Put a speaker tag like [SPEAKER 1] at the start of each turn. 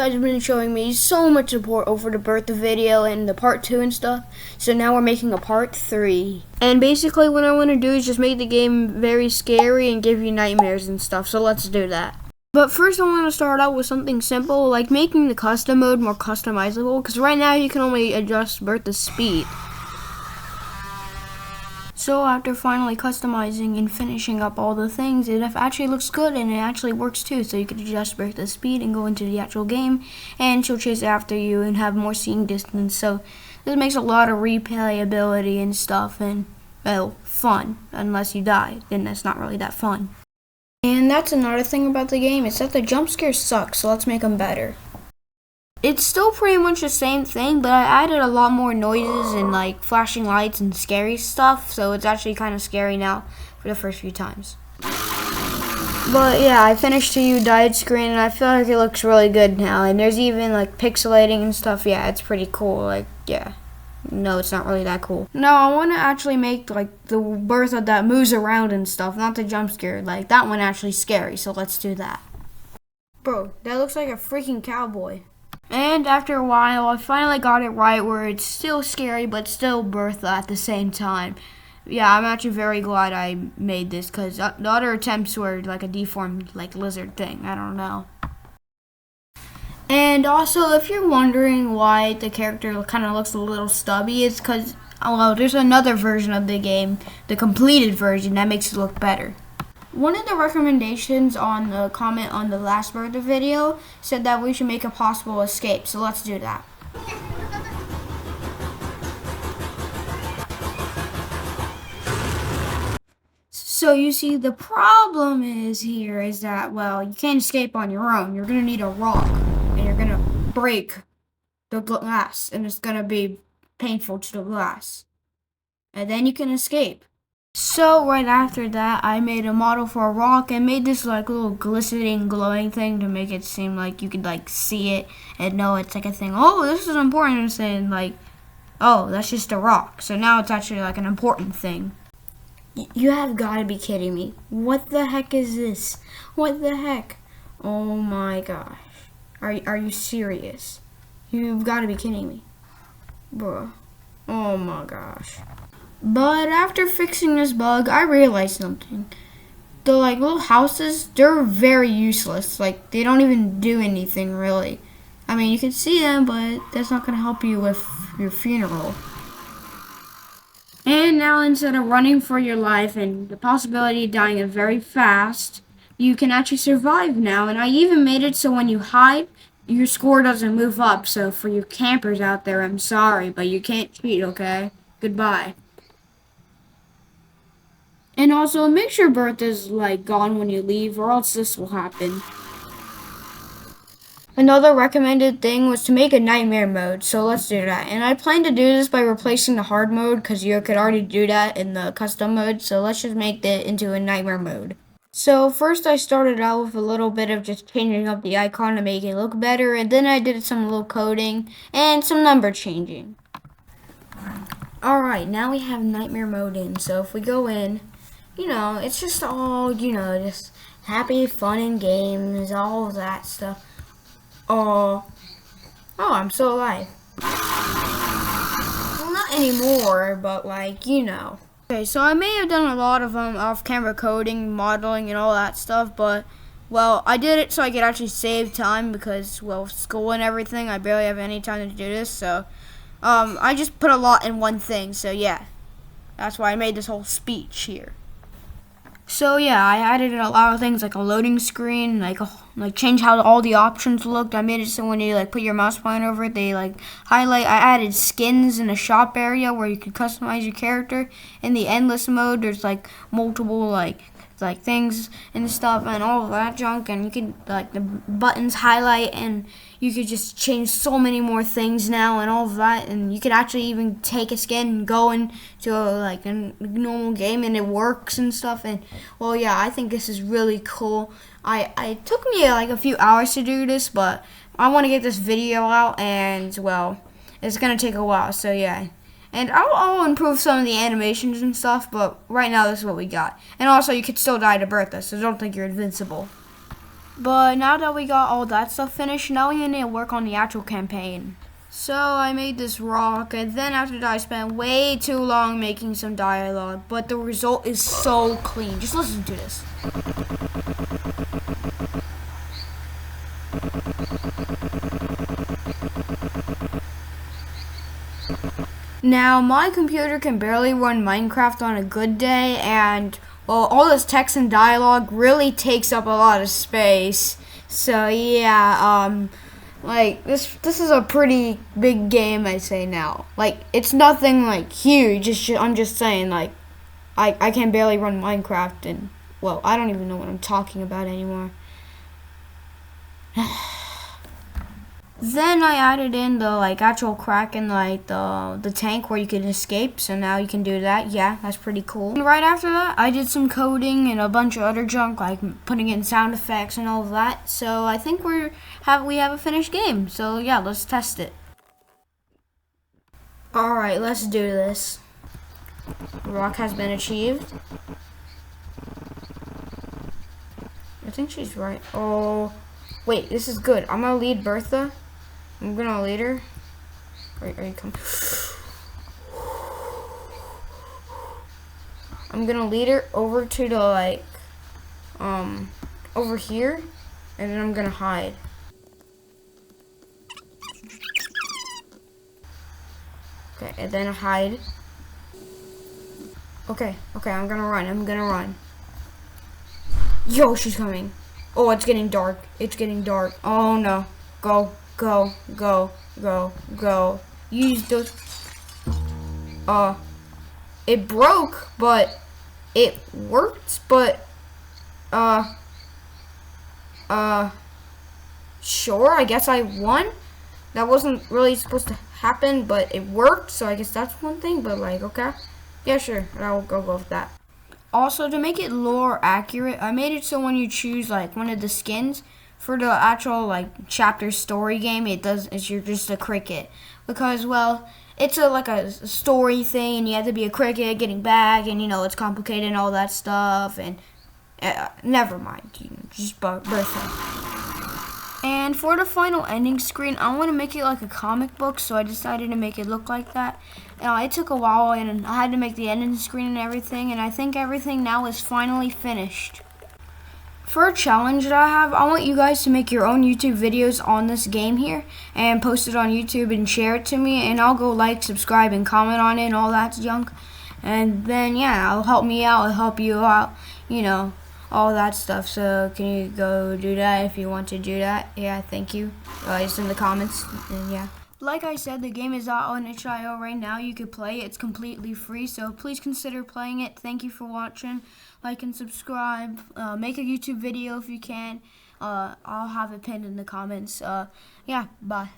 [SPEAKER 1] guys have been showing me so much support over the Bertha video and the part 2 and stuff. So now we're making a part 3. And basically what I want to do is just make the game very scary and give you nightmares and stuff. So let's do that. But first I want to start out with something simple, like making the custom mode more customizable. Because right now you can only adjust Bertha's speed. So after finally customizing and finishing up all the things, it actually looks good and it actually works too. So you can adjust Bertha's speed and go into the actual game and she'll chase after you and have more seeing distance. So this makes a lot of replayability and stuff and, well, fun. Unless you die, then that's not really that fun. And that's another thing about the game, is that the jump scares suck, so let's make them better. It's still pretty much the same thing, but I added a lot more noises and like flashing lights and scary stuff, so it's actually kind of scary now for the first few times. But yeah, I finished the You Died screen and I feel like it looks really good now, and there's even like pixelating and stuff. Yeah, it's pretty cool. Like, yeah. No, it's not really that cool. No, I want to actually make like the Bertha that moves around and stuff, not the jump scare. Like, that one actually scary, so let's do that. Bro, that looks like a freaking cowboy. And after a while, I finally got it right where it's still scary, but still Bertha at the same time. Yeah, I'm actually very glad I made this, because the other attempts were like a deformed like lizard thing. I don't know. And also, if you're wondering why the character kind of looks a little stubby, it's because, well, there's another version of the game, the completed version, that makes it look better. One of the recommendations on the comment on the last Bertha video said that we should make a possible escape, so let's do that. So you see, the problem is that, well, you can't escape on your own. You're going to need a rock, and you're going to break the glass, and it's going to be painful to the glass. And then you can escape. So right after that, I made a model for a rock and made this like little glistening, glowing thing to make it seem like you could like see it and know it's like a thing. Oh, this is important, and like, oh, that's just a rock. So now it's actually like an important thing. You have got to be kidding me. What the heck is this? What the heck? Oh my gosh. Are you serious? You've got to be kidding me. Bruh. Oh my gosh. But after fixing this bug, I realized something. The like little houses, they're very useless. Like, they don't even do anything really. I mean, you can see them, but that's not going to help you with your funeral. And now, instead of running for your life and the possibility of dying very fast, you can actually survive now. And I even made it so when you hide, your score doesn't move up. So for you campers out there, I'm sorry, but you can't cheat, okay? Goodbye. And also, make sure Bertha's like gone when you leave, or else this will happen. Another recommended thing was to make a nightmare mode, so let's do that. And I plan to do this by replacing the hard mode, because you could already do that in the custom mode, so let's just make that into a nightmare mode. So first I started out with a little bit of just changing up the icon to make it look better, and then I did some little coding and some number changing. Alright, now we have nightmare mode in, so if we go in, you know, it's just all, you know, just happy, fun, and games, all of that stuff. Oh, I'm still alive. Well, not anymore, but like, you know. Okay, so I may have done a lot of off-camera coding, modeling, and all that stuff, but, well, I did it so I could actually save time because, well, school and everything, I barely have any time to do this, so, I just put a lot in one thing, so yeah. That's why I made this whole speech here. So yeah, I added a lot of things like a loading screen, like change how all the options looked. I made it so when you like put your mouse pointer over it, they like highlight. I added skins in the shop area where you could customize your character. In the endless mode, there's like multiple like things and stuff and all of that junk, and you could like the buttons highlight, and you could just change so many more things now and all of that, and you could actually even take a skin and go into a normal game and it works and stuff. And well, yeah, I think this is really cool. It took me like a few hours to do this, but I want to get this video out, and well, it's gonna take a while, so yeah. And I'll improve some of the animations and stuff, but right now this is what we got. And also, you could still die to Bertha, so don't think you're invincible. But now that we got all that stuff finished, now we need to work on the actual campaign. So I made this rock, and then after that I spent way too long making some dialogue, but the result is so clean. Just listen to this. Now, my computer can barely run Minecraft on a good day, and well, all this text and dialogue really takes up a lot of space. So yeah, like this is a pretty big game, I say now. Like, it's nothing like huge. I'm just saying, like, I can barely run Minecraft, and well, I don't even know what I'm talking about anymore. Then I added in the like actual crack in like the tank where you can escape, so now you can do that. Yeah, that's pretty cool. And right after that, I did some coding and a bunch of other junk, like putting in sound effects and all of that. So I think we have a finished game. So yeah, let's test it. All right, let's do this. Rock has been achieved. I think she's right. Oh, wait, this is good. I'm gonna lead Bertha. I'm gonna lead her. Are you coming? I'm gonna lead her over to the like, over here, and then I'm gonna hide. Okay, and then hide. Okay, I'm gonna run. Yo, she's coming. Oh, it's getting dark. Oh no. Go. Use those. It broke, but it worked, but, sure, I guess I won. That wasn't really supposed to happen, but it worked, so I guess that's one thing, but like, okay. Yeah, sure, I'll go with that. Also, to make it lore accurate, I made it so when you choose like one of the skins for the actual like chapter story game, you're just a cricket, because well, it's like a story thing, and you have to be a cricket getting back, and it's complicated and all that stuff, and never mind, just Bertha. And for the final ending screen, I want to make it like a comic book, so I decided to make it look like that. It took a while, and I had to make the ending screen and everything, and I think everything now is finally finished. For a challenge that I have, I want you guys to make your own YouTube videos on this game here, and post it on YouTube and share it to me, and I'll go like, subscribe, and comment on it, and all that junk. And then, yeah, it'll help me out, it'll help you out, all that stuff. So can you go do that if you want to do that? Yeah, thank you. It's in the comments, and yeah. Like I said, the game is out on itch.io right now. You could play it. It's completely free, so please consider playing it. Thank you for watching. Like and subscribe. Make a YouTube video if you can. I'll have it pinned in the comments. Yeah, bye.